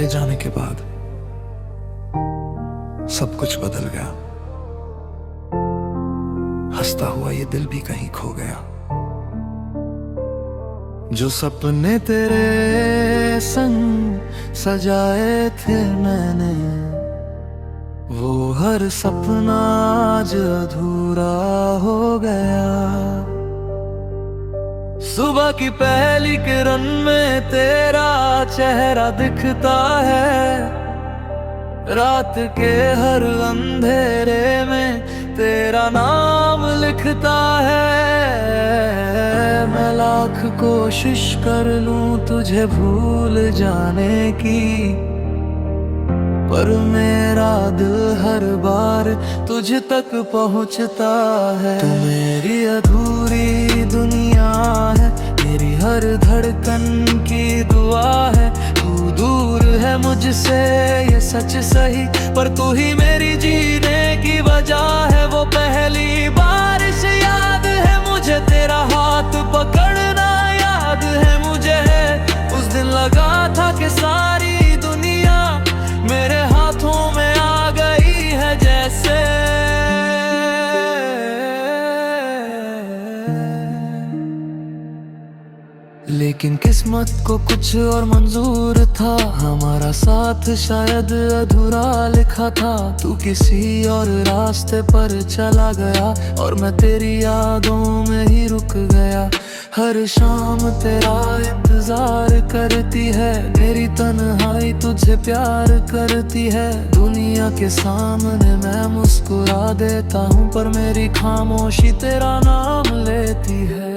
तेरे जाने के बाद सब कुछ बदल गया। हंसता हुआ ये दिल भी कहीं खो गया। जो सपने तेरे संग सजाए थे मैंने, वो हर सपना आज अधूरा हो गया। सुबह की पहली किरण में तेरा चेहरा दिखता है, रात के हर अंधेरे में तेरा नाम लिखता है। मैं लाख कोशिश कर लूं तुझे भूल जाने की, पर मेरा दिल हर बार तुझ तक पहुंचता है। तू मेरी अधूरी दुनिया है, मेरी हर धड़कन की दुआ है। तू दूर है मुझसे ये सच सही, पर तू ही मेरी जीने की वजह है। वो पहली बारिश याद है मुझे, तेरा हाथ पकड़ना याद है मुझे। उस दिन लगा था कि सारी दुनिया मेरे हाथों में आ गई है जैसे। लेकिन किस्मत को कुछ और मंजूर था, हमारा साथ शायद अधूरा लिखा था। तू किसी और रास्ते पर चला गया और मैं तेरी यादों में ही रुक गया। हर शाम तेरा इंतजार करती है, मेरी तन्हाई तुझे प्यार करती है। दुनिया के सामने मैं मुस्कुरा देता हूँ, पर मेरी खामोशी तेरा नाम लेती है।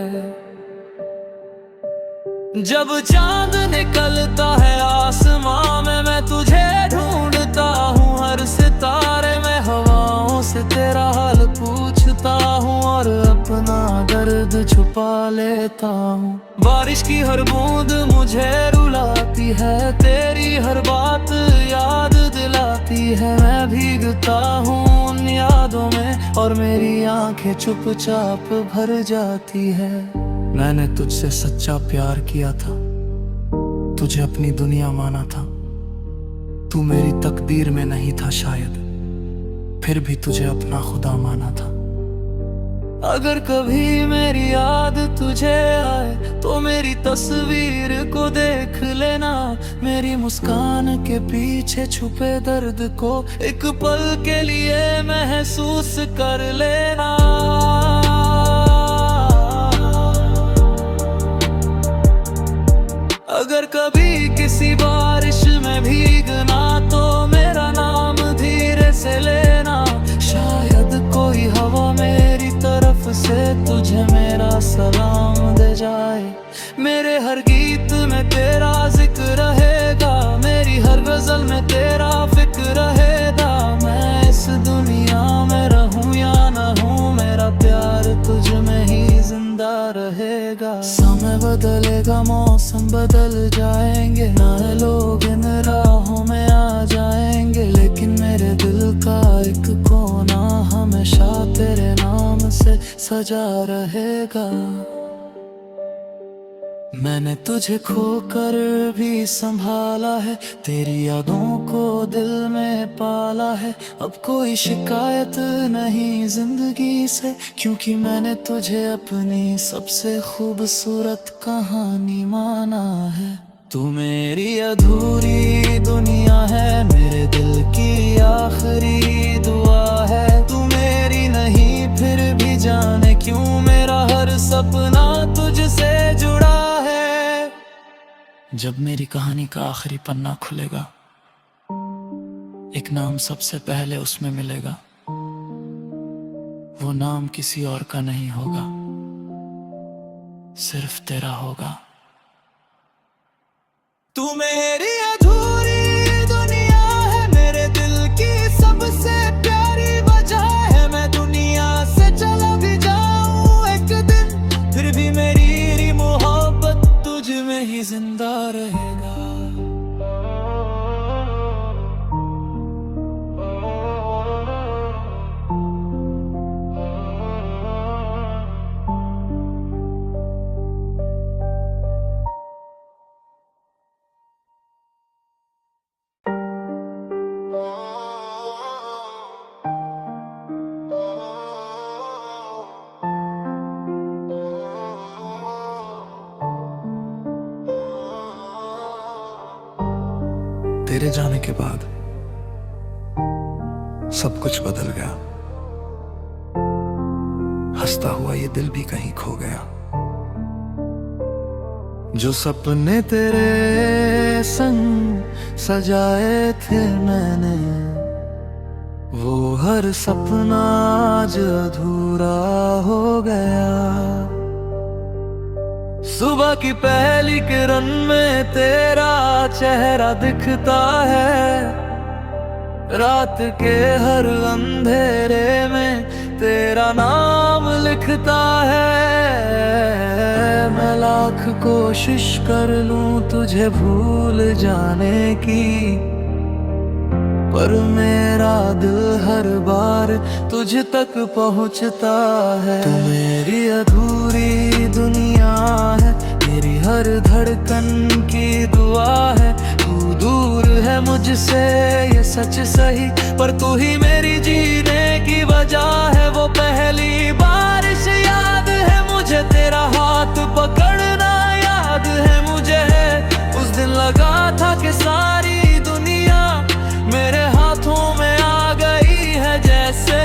जब चांद निकलता है आसमां में, मैं तुझे ढूंढता हूँ हर सितारे में। हवाओं से तेरा हाल पूछता हूँ और अपना दर्द छुपा लेता हूँ। बारिश की हर बूंद मुझे रुलाती है, तेरी हर बात याद दिलाती है। मैं भीगता हूँ उन यादों में और मेरी आंखें चुपचाप भर जाती है। मैंने तुझसे सच्चा प्यार किया था, तुझे अपनी दुनिया माना था। तू मेरी तकदीर में नहीं था शायद, फिर भी तुझे अपना खुदा माना था। अगर कभी मेरी याद तुझे आए तो मेरी तस्वीर को देख लेना। मेरी मुस्कान के पीछे छुपे दर्द को एक पल के लिए महसूस कर लेना। अगर कभी किसी बारिश में भीगना तो मेरा नाम धीरे से लेना। शायद कोई हवा मेरी तरफ से तुझे मेरा सलाम दे जाए। मेरे हर गीत में तेरा जिक्र रहेगा, मेरी हर गजल में तेरा फिक्र रहेगा। मैं इस दुनिया में रहूं या न हूं, मेरा प्यार तुझ में ही जिंदा रहेगा। समय बदलेगा, मौसम बदल जाएंगे, नए लोग इन राहों में आ जाएंगे, लेकिन मेरे दिल का एक कोना हमेशा तेरे नाम से सजा रहेगा। मैंने तुझे खोकर भी संभाला है, तेरी यादों को दिल में पाला है। अब कोई शिकायत नहीं जिंदगी से, क्योंकि मैंने तुझे अपनी सबसे खूबसूरत कहानी माना है। तू मेरी अधूरी दुनिया है, मेरे दिल की आखिरी दुआ है। तू मेरी नहीं फिर भी जाने क्यों मेरा हर सपना तुझसे जुड़ा है। जब मेरी कहानी का आखिरी पन्ना खुलेगा, एक नाम सबसे पहले उसमें मिलेगा। वो नाम किसी और का नहीं होगा, सिर्फ तेरा होगा। तू मेरी अधूरी दुनिया है, मेरे दिल की सबसे प्यारी वजह है। मैं दुनिया से चला भी जाऊं एक दिन, फिर भी मेरी मोहब्बत तुझ में ही जिंदा रहेगा। तेरे जाने के बाद सब कुछ बदल गया। हंसता हुआ ये दिल भी कहीं खो गया। जो सपने तेरे संग सजाए थे मैंने, वो हर सपना आज अधूरा हो गया। सुबह की पहली किरण में तेरा चेहरा दिखता है, रात के हर अंधेरे में तेरा नाम लिखता है। मैं लाख कोशिश कर लूं तुझे भूल जाने की, पर मेरा दिल हर बार तुझ तक पहुंचता है। तू मेरी अधूरी दुनिया है, मेरी हर धड़कन की दुआ है। तू दूर है मुझसे ये सच सही, पर तू ही मेरी जीने की वजह है। वो पहली बारिश याद है मुझे, तेरा हाथ पकड़ना याद है मुझे। उस दिन लगा था कि सारी दुनिया मेरे हाथों में आ गई है जैसे।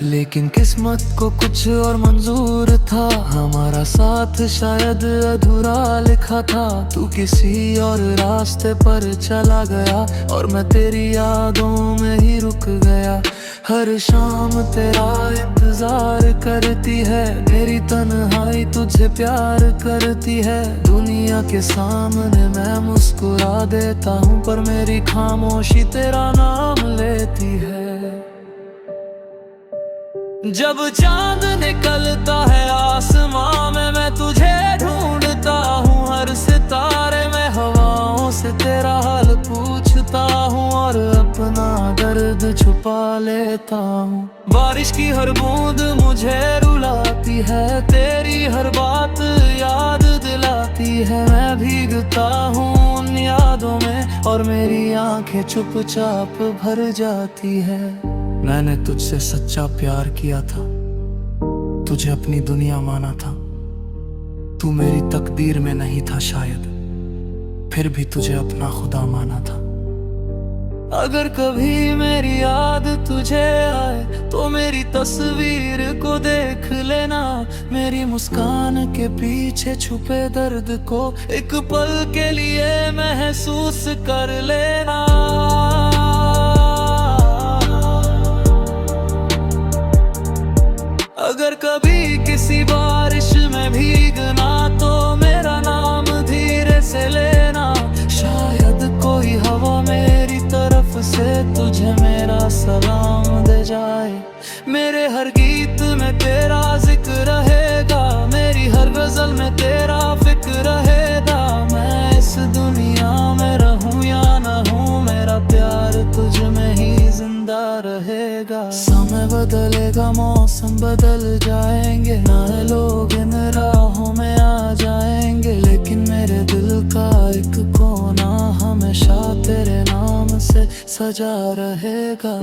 लेकिन किस्मत को कुछ और मंजूर था, हमारा साथ शायद अधूरा लिखा था। तू किसी और रास्ते पर चला गया और मैं तेरी यादों में ही रुक गया। हर शाम तेरा इंतजार करती है, मेरी तन्हाई तुझे प्यार करती है। दुनिया के सामने मैं मुस्कुरा देता हूँ, पर मेरी खामोशी तेरा नाम लेती है। जब चांद निकलता है आसमां में, मैं तुझे ढूंढता हूँ हर सितारे में। हवाओं से तेरा हाल पूछता हूँ और अपना दर्द छुपा लेता हूँ। बारिश की हर बूंद मुझे रुलाती है, तेरी हर बात याद दिलाती है। मैं भीगता हूँ उन यादों में और मेरी आंखें चुपचाप भर जाती है। मैंने तुझसे सच्चा प्यार किया था, तुझे अपनी दुनिया माना था। तू मेरी तकदीर में नहीं था शायद, फिर भी तुझे अपना खुदा माना था। अगर कभी मेरी याद तुझे आए तो मेरी तस्वीर को देख लेना। मेरी मुस्कान के पीछे छुपे दर्द को एक पल के लिए महसूस कर लेना। अगर कभी किसी बारिश में भीगना तो मेरा नाम धीरे से लेना। शायद कोई हवा मेरी तरफ से तुझे मेरा सलाम दे जाए। मेरे हर गीत में तेरा जिक्र रहेगा, मेरी हर गजल में तेरा फिक्र रहेगा। मैं इस दुनिया में रहूं या न हूं, मेरा प्यार तुझ में ही जिंदा रहेगा। समय बदलेगा, मौसम बदल जाएंगे, नए लोग इन राहों में आ जाएंगे, लेकिन मेरे दिल का एक कोना हमेशा तेरे नाम से सजा रहेगा।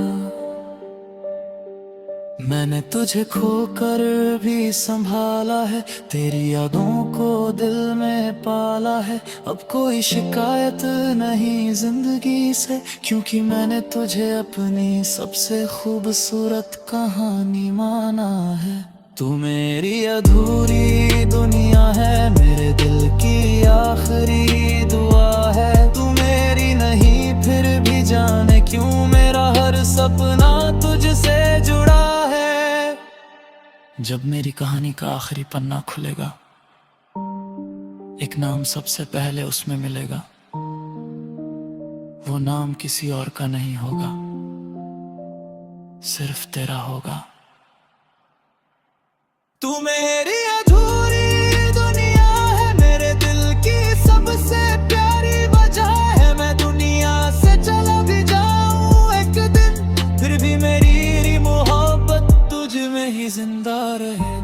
मैंने तुझे खोकर भी संभाला है, तेरी यादों को दिल में पाला है। अब कोई शिकायत नहीं जिंदगी से, क्योंकि मैंने तुझे अपनी सबसे खूबसूरत कहानी माना है। तू मेरी अधूरी दुनिया है, मेरे दिल की आखिरी दुआ है। तू मेरी नहीं फिर भी जाने क्यों मेरा हर सपना तुझसे जुड़ा है। जब मेरी कहानी का आखिरी पन्ना खुलेगा, एक नाम सबसे पहले उसमें मिलेगा। वो नाम किसी और का नहीं होगा, सिर्फ तेरा होगा। तू मेरी अधूरी दुनिया है, मेरे दिल की सबसे प्यारी वजह है। मैं दुनिया से चला भी जाऊं एक दिन, फिर भी मेरी मोहब्बत तुझ में ही जिंदा रहेगा।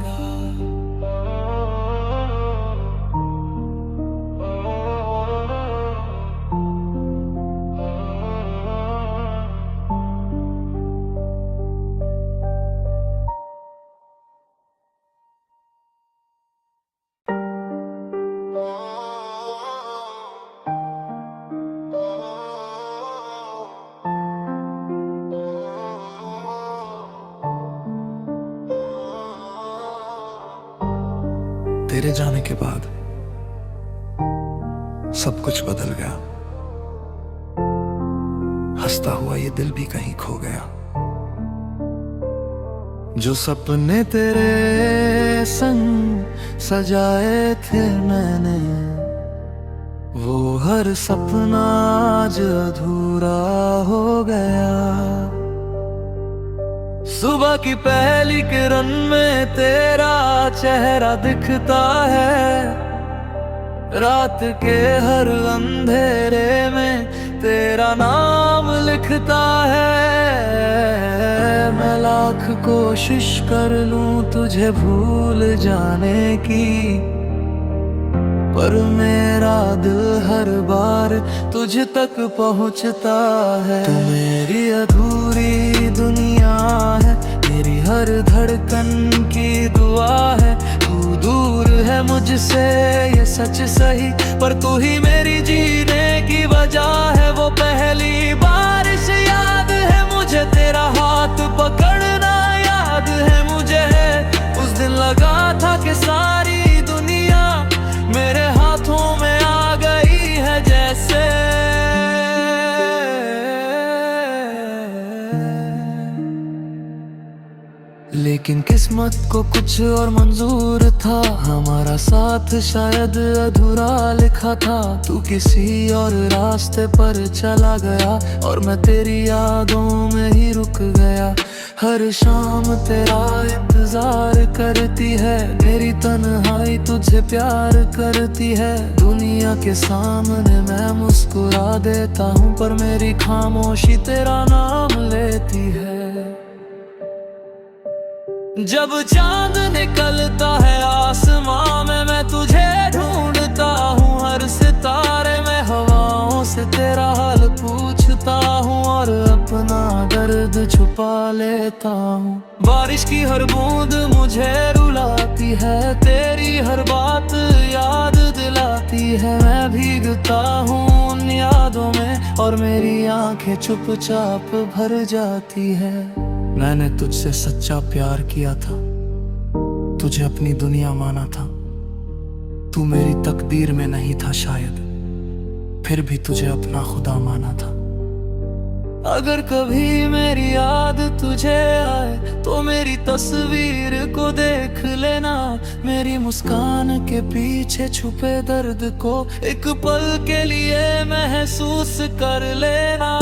तेरे जाने के बाद सब कुछ बदल गया। हंसता हुआ ये दिल भी कहीं खो गया। जो सपने तेरे संग सजाए थे मैंने, वो हर सपना आज अधूरा हो गया। सुबह की पहली किरण में तेरा चेहरा दिखता है, रात के हर अंधेरे में तेरा नाम लिखता है। मैं लाख कोशिश कर लूं तुझे भूल जाने की, पर मेरा दिल हर बार तुझ तक पहुंचता है। तू मेरी अधूरी दुनिया है, मेरी हर धड़कन की दुआ है। तू दूर है मुझसे ये सच सही, पर तू ही मेरी जीने की वजह है। वो पहली बारिश याद है मुझे, तेरा हाथ पकड़ना याद है मुझे। उस दिन लगा था कि सारी दुनिया मेरे हाथों में आ गई है जैसे। लेकिन किस्मत को कुछ और मंजूर था, हमारा साथ शायद अधूरा लिखा था। तू किसी और रास्ते पर चला गया और मैं तेरी यादों में ही रुक गया। हर शाम तेरा इंतजार करती है, मेरी तन्हाई तुझे प्यार करती है। दुनिया के सामने मैं मुस्कुरा देता हूँ, पर मेरी खामोशी तेरा नाम लेती है। जब चांद निकलता है आसमां में, मैं तुझे ढूंढता हूँ हर सितारे में। हवाओं से तेरा हाल पूछता हूँ और अपना दर्द छुपा लेता हूँ। बारिश की हर बूंद मुझे रुलाती है, तेरी हर बात याद दिलाती है। मैं भीगता हूँ उन यादों में और मेरी आंखें चुपचाप भर जाती है। मैंने तुझसे सच्चा प्यार किया था, तुझे अपनी दुनिया माना था। तू मेरी तकदीर में नहीं था शायद, फिर भी तुझे अपना खुदा माना था। अगर कभी मेरी याद तुझे आए तो मेरी तस्वीर को देख लेना। मेरी मुस्कान के पीछे छुपे दर्द को एक पल के लिए महसूस कर लेना।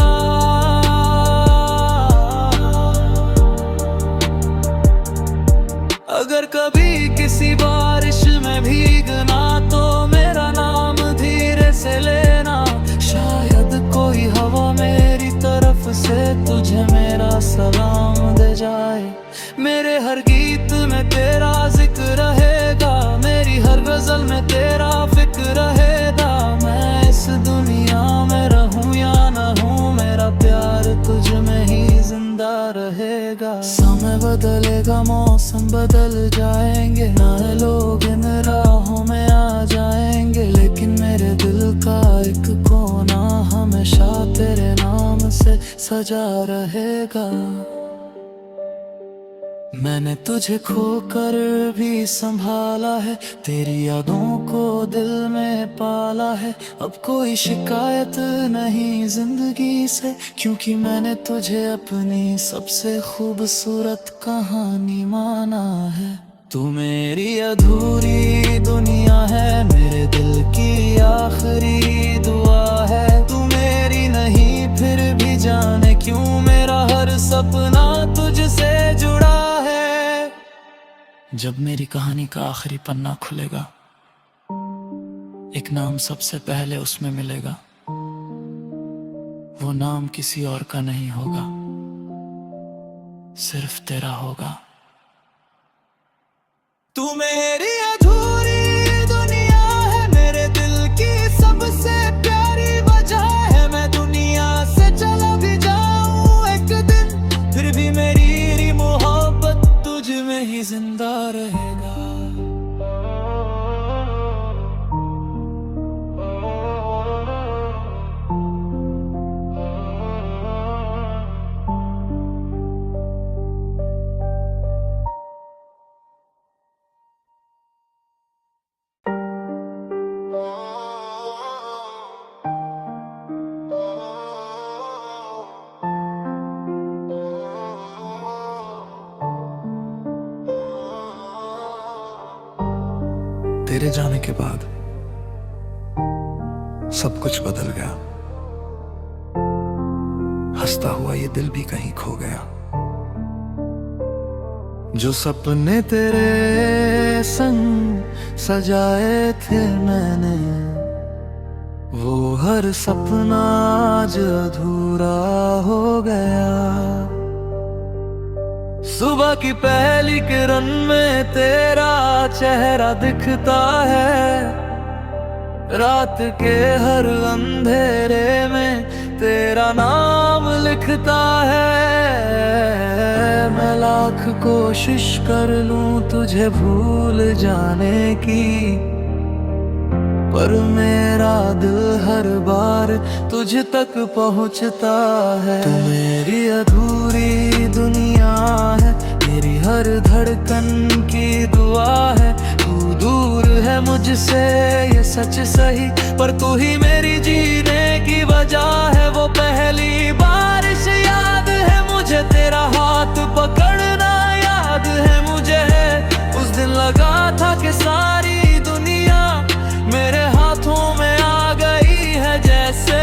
अगर कभी किसी बारिश में भीगना तो मेरा नाम धीरे से लेना। शायद कोई हवा मेरी तरफ से तुझे मेरा सलाम दे जाए। मेरे हर गीत में तेरा जिक्र रहेगा, मेरी हर गजल में तेरा फिक्र रहेगा। मैं इस दुनिया में रहूं या न हूं, मेरा प्यार तुझ में ही जिंदा रहेगा। समय बदलेगा, मौसम बदल जाएंगे, नए लोग इन राहों में आ जाएंगे, लेकिन मेरे दिल का एक कोना हमेशा तेरे नाम से सजा रहेगा। मैंने तुझे खोकर भी संभाला है, तेरी यादों को दिल में पाला है। अब कोई शिकायत नहीं जिंदगी से, क्योंकि मैंने तुझे अपनी सबसे खूबसूरत कहानी माना है। तू मेरी अधूरी दुनिया है, मेरे दिल की आखिरी दुआ है। तू मेरी नहीं फिर भी जाने क्यों मेरा हर सपना तुझसे जुड़ा है। जब मेरी कहानी का आखिरी पन्ना खुलेगा, एक नाम सबसे पहले उसमें मिलेगा। वो नाम किसी और का नहीं होगा, सिर्फ तेरा होगा। तू मेरी अधूरी दुनिया है, मेरे दिल की सबसे प्यारी वजह है। मैं दुनिया से चला भी जाऊं एक दिन, फिर भी मेरी मोहब्बत तुझ में ही जिंदा रहेगा। जाने के बाद सब कुछ बदल गया। हंसता हुआ ये दिल भी कहीं खो गया। जो सपने तेरे संग सजाए थे मैंने, वो हर सपना आज अधूरा हो गया। सुबह की पहली किरण में तेरा चेहरा दिखता है, रात के हर अंधेरे में तेरा नाम लिखता है। मैं लाख कोशिश कर लूं तुझे भूल जाने की, पर मेरा दिल हर बार तुझ तक पहुंचता है। तू मेरी अधूरी दुनिया है, मेरी हर धड़कन की दुआ है। तू दूर है मुझसे ये सच सही, पर तू ही मेरी जीने की वजह है। वो पहली बारिश याद है मुझे, तेरा हाथ पकड़ना याद है मुझे। उस दिन लगा था कि सारी दुनिया मेरे हाथों में आ गई है जैसे।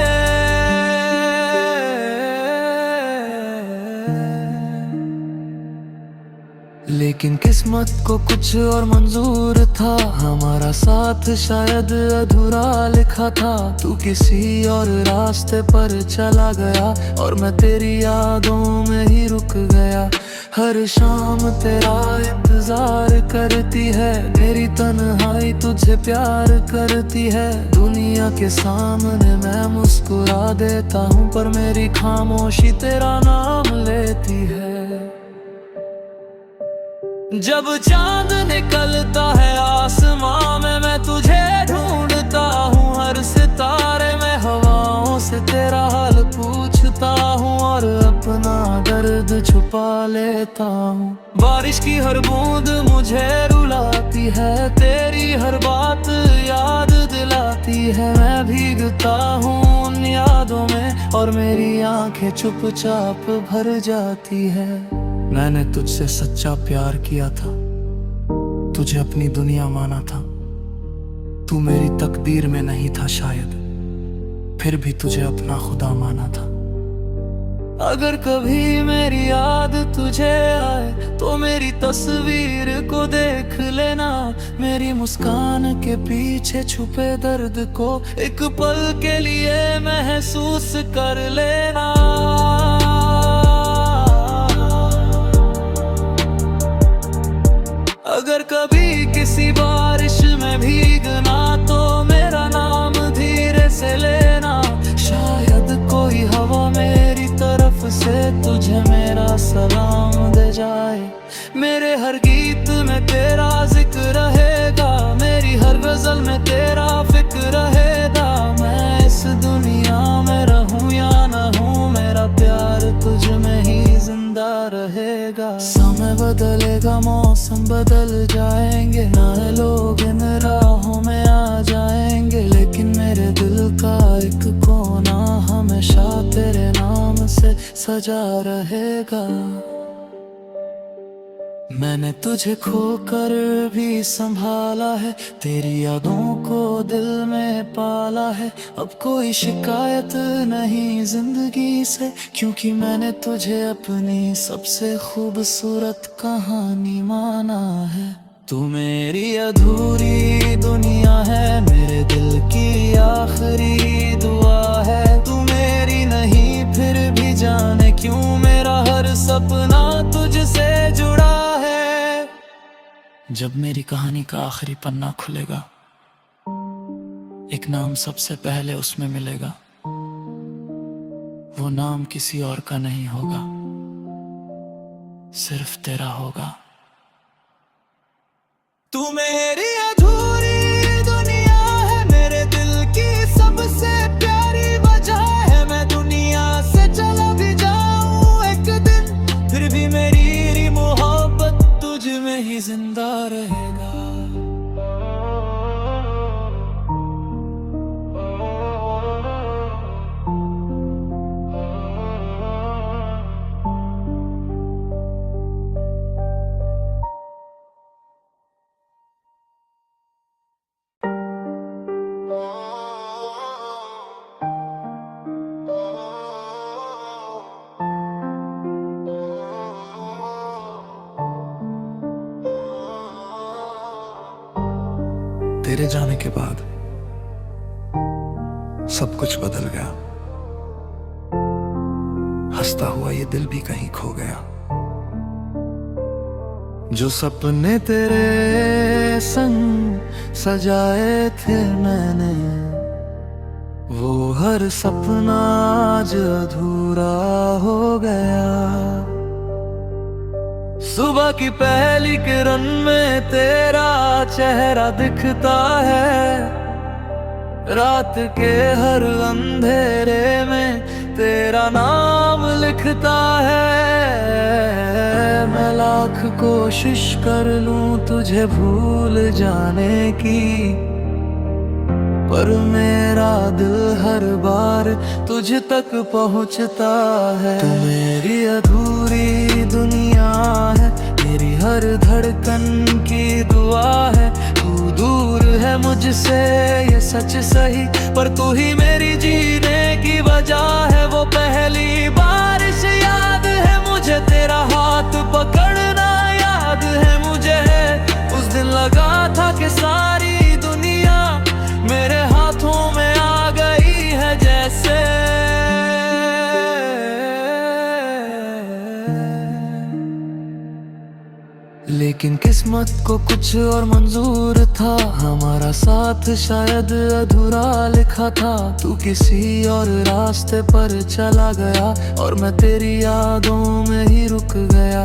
लेकिन किस्मत को कुछ और मंजूर था, हमारा साथ शायद अधूरा लिखा था। तू किसी और रास्ते पर चला गया और मैं तेरी यादों में ही रुक गया। हर शाम तेरा इंतजार करती है, मेरी तन्हाई तुझे प्यार करती है। दुनिया के सामने मैं मुस्कुरा देता हूँ, पर मेरी खामोशी तेरा नाम लेती है। जब चांद निकलता है आसमां में, मैं तुझे ढूंढता हूँ हर सितारे में। हवाओं से तेरा हाल पूछता हूँ और अपना दर्द छुपा लेता हूँ। बारिश की हर बूंद मुझे रुलाती है, तेरी हर बात याद दिलाती है। मैं भीगता हूँ उन यादों में और मेरी आंखें चुपचाप भर जाती है। मैंने तुझसे सच्चा प्यार किया था, तुझे अपनी दुनिया माना था। तू मेरी तकदीर में नहीं था शायद, फिर भी तुझे अपना खुदा माना था। अगर कभी मेरी याद तुझे आए तो मेरी तस्वीर को देख लेना। मेरी मुस्कान के पीछे छुपे दर्द को एक पल के लिए महसूस कर लेना। अगर कभी किसी बारिश में भीगना तो मेरा नाम धीरे से लेना। शायद कोई हवा मेरी तरफ से तुझे मेरा सलाम दे जाए। मेरे हर गीत में तेरा जिक्र रहेगा, मेरी हर गजल में तेरा फिक्र रहेगा। मैं इस दुनिया में रहूं या न हूं, मेरा प्यार तुझ में ही जिंदा रहेगा। समय बदलेगा, मौसम बदल जाएंगे, नए लोग इन राहों में आ जाएंगे, लेकिन मेरे दिल का एक कोना हमेशा तेरे नाम से सजा रहेगा। मैंने तुझे खोकर भी संभाला है, तेरी यादों को दिल में पाला है। अब कोई शिकायत नहीं जिंदगी से, क्योंकि मैंने तुझे अपनी सबसे खूबसूरत कहानी माना है। तू मेरी अधूरी दुनिया है, मेरे दिल की आखिरी दुआ है। तू मेरी नहीं फिर भी जाने क्यों मेरा हर सपना तुझसे जुड़ा है। जब मेरी कहानी का आखिरी पन्ना खुलेगा, एक नाम सबसे पहले उसमें मिलेगा। वो नाम किसी और का नहीं होगा, सिर्फ तेरा होगा। तू मेरी अधूरी दुनिया है, मेरे दिल की सबसे प्यारी वजह है। मैं दुनिया से चला भी जाऊं एक दिन, फिर भी मेरी मोहब्बत तुझ में ही जिंदा रहेगा। तेरे जाने के बाद सब कुछ बदल गया। हंसता हुआ ये दिल भी कहीं खो गया। जो सपने तेरे संग सजाए थे मैंने, वो हर सपना आज अधूरा हो गया। सुबह की पहली किरण में तेरा चेहरा दिखता है, रात के हर अंधेरे में तेरा नाम लिखता है। मैं लाख कोशिश कर लूं तुझे भूल जाने की, पर मेरा दिल हर बार तुझ तक पहुंचता है। तू मेरी अधूरी दुनिया है, मेरी हर धड़कन की दुआ है। तू दूर है मुझसे ये सच सही, पर तू ही मेरी जीने की वजह है। वो पहली बारिश याद है मुझे, तेरा हाथ पकड़ना याद है मुझे। उस दिन लगा था कि सारी दुनिया मेरे हाथों में आ गई है जैसे। लेकिन किस्मत को कुछ और मंजूर था, हमारा साथ शायद अधूरा लिखा था। तू किसी और रास्ते पर चला गया और मैं तेरी यादों में ही रुक गया।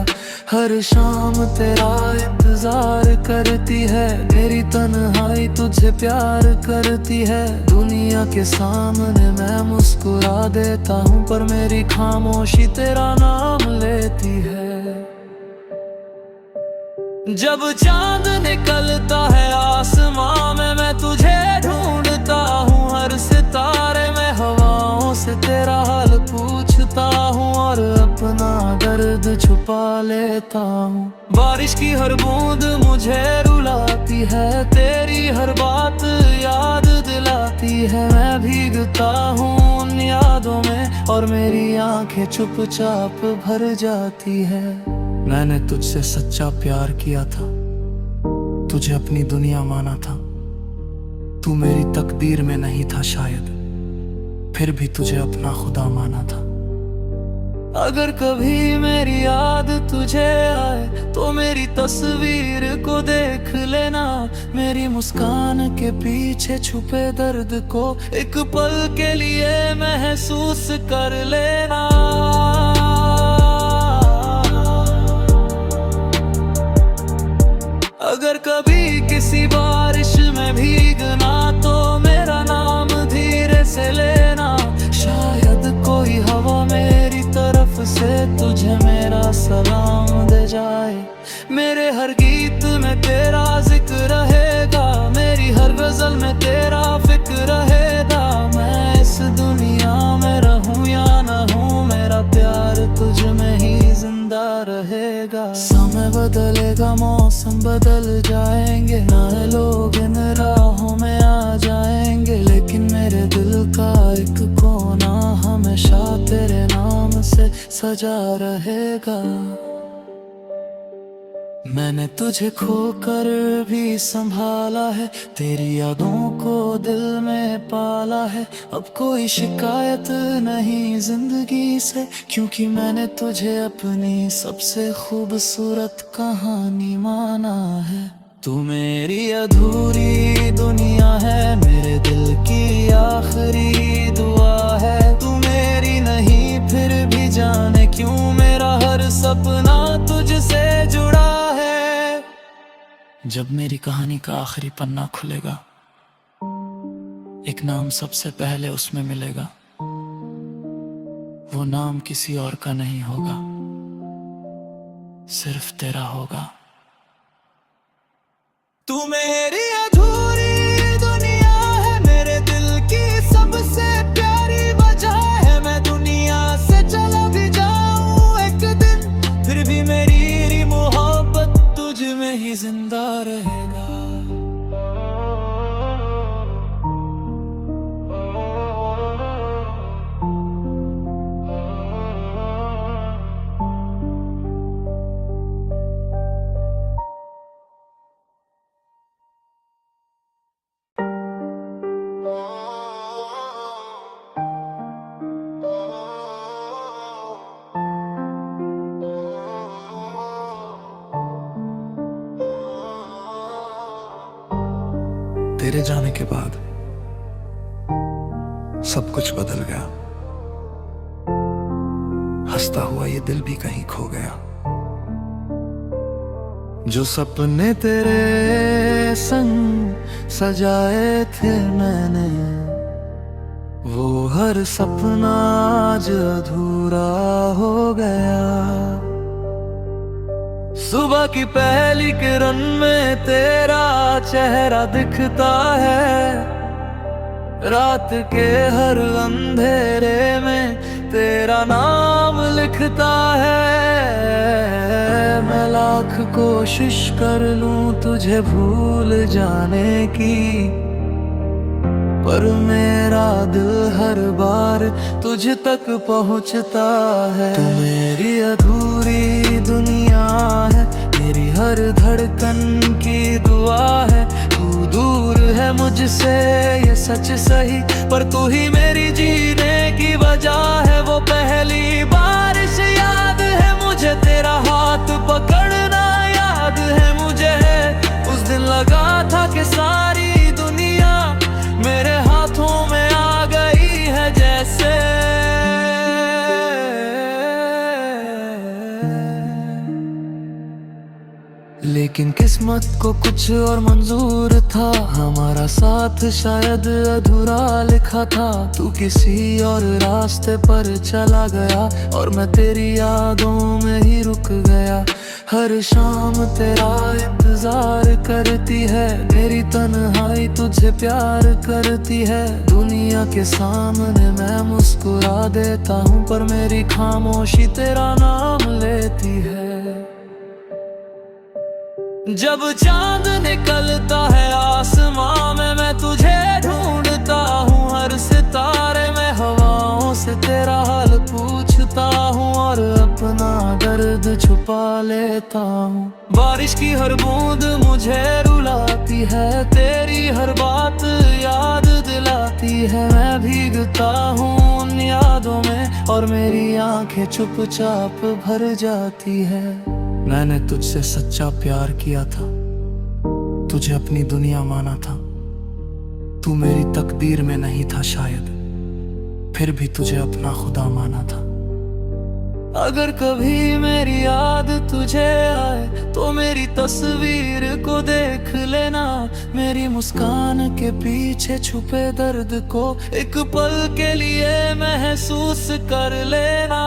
हर शाम तेरा इंतजार करती है, मेरी तन्हाई तुझे प्यार करती है। दुनिया के सामने मैं मुस्कुरा देता हूँ, पर मेरी खामोशी तेरा नाम लेती है। जब चांद निकलता है आसमां में, मैं तुझे ढूंढता हूँ हर सितारे में। हवाओं से तेरा हाल पूछता हूँ और अपना दर्द छुपा लेता हूँ। बारिश की हर बूंद मुझे रुलाती है, तेरी हर बात याद दिलाती है। मैं भीगता हूँ उन यादों में और मेरी आंखें चुपचाप भर जाती है। मैंने तुझसे सच्चा प्यार किया था, तुझे अपनी दुनिया माना था। तू मेरी तकदीर में नहीं था शायद, फिर भी तुझे अपना खुदा माना था। अगर कभी मेरी याद तुझे आए तो मेरी तस्वीर को देख लेना। मेरी मुस्कान के पीछे छुपे दर्द को एक पल के लिए महसूस कर लेना। अगर कभी किसी बारिश में भीगना तो मेरा नाम धीरे से लेना। शायद कोई हवा मेरी तरफ से तुझे मेरा सलाम दे जाए। मेरे हर गीत में तेरा जिक्र रहेगा, मेरी हर गजल में तेरा फिक्र रहेगा। मैं इस दुनिया में रहूं या न हूं, मेरा प्यार तुझ में ही जिंदा रहेगा। समय बदलेगा, मौसम बदल जाएंगे, नए लोग इन राहों में आ जाएंगे, लेकिन मेरे दिल का एक कोना हमेशा तेरे नाम से सजा रहेगा। मैंने तुझे खोकर भी संभाला है, तेरी यादों को दिल में पाला है। अब कोई शिकायत नहीं जिंदगी से, क्योंकि मैंने तुझे अपनी सबसे खूबसूरत कहानी माना है। तू मेरी अधूरी दुनिया है, मेरे दिल की आखिरी दुआ है। तू मेरी नहीं फिर भी जाने क्यों मेरा हर सपना तुझसे जुड़ा है। जब मेरी कहानी का आखिरी पन्ना खुलेगा, एक नाम सबसे पहले उसमें मिलेगा। वो नाम किसी और का नहीं होगा, सिर्फ तेरा होगा। तू मेरी अधूरी दुनिया है, मेरे दिल की सबसे प्यारी वजह है। मैं दुनिया से चला भी जाऊं एक दिन, फिर भी मेरी मोहब्बत तुझ में ही जिंदा रहेगा। तेरे जाने के बाद सब कुछ बदल गया। हंसता हुआ ये दिल भी कहीं खो गया। जो सपने तेरे संग सजाए थे मैंने, वो हर सपना आज अधूरा हो गया। सुबह की पहली किरण में तेरा चेहरा दिखता है, रात के हर अंधेरे में तेरा नाम लिखता है। मैं लाख कोशिश कर लूं तुझे भूल जाने की, पर मेरा दिल हर बार तुझ तक पहुंचता है। तू मेरी अधूरी दुनिया है, मेरी हर धड़कन की दुआ है। तू दूर है मुझसे ये सच सही, पर तू ही मेरी जीने की वजह है। वो पहली बारिश याद है मुझे, तेरा हाथ पकड़ना याद है मुझे। उस दिन लगा था कि सारी दुनिया मेरे हाथों में आ गई है जैसे। लेकिन किस्मत को कुछ और मंजूर था, हमारा साथ शायद अधूरा लिखा था। तू किसी और रास्ते पर चला गया और मैं तेरी यादों में ही रुक गया। हर शाम तेरा इंतजार करती है, मेरी तन्हाई तुझे प्यार करती है। दुनिया के सामने मैं मुस्कुरा देता हूँ, पर मेरी खामोशी तेरा नाम लेती है। जब चांद निकलता है आसमां में, मैं तुझे ढूंढता हूँ हर सितारे में। हवाओं से तेरा हाल पूछता हूँ और अपना दर्द छुपा लेता हूँ। बारिश की हर बूंद मुझे रुलाती है, तेरी हर बात याद दिलाती है। मैं भीगता हूँ उन यादों में और मेरी आंखें चुपचाप भर जाती है। मैंने तुझसे सच्चा प्यार किया था, तुझे अपनी दुनिया माना था। तू मेरी तकदीर में नहीं था शायद, फिर भी तुझे अपना खुदा माना था। अगर कभी मेरी याद तुझे आए तो मेरी तस्वीर को देख लेना। मेरी मुस्कान के पीछे छुपे दर्द को एक पल के लिए महसूस कर लेना।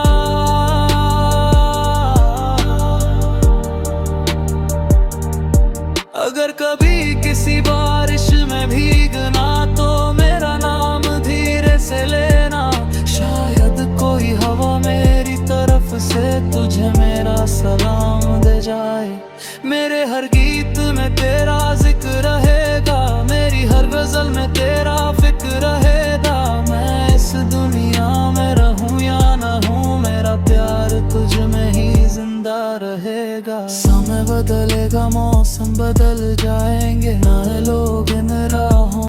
अगर कभी किसी बारिश में भीगना तो मेरा नाम धीरे से लेना। शायद कोई हवा मेरी तरफ से तुझे मेरा सलाम दे जाए। मेरे हर गीत में तेरा जिक्र रहेगा, मेरी हर गजल में तेरा फिक्र रहेगा। मैं इस दुनिया में रहूं या न हूं, मेरा प्यार तुझ में ही जिंदा रहेगा। समय बदलेगा, मौसम बदल जाएंगे, नए लोग इन राहों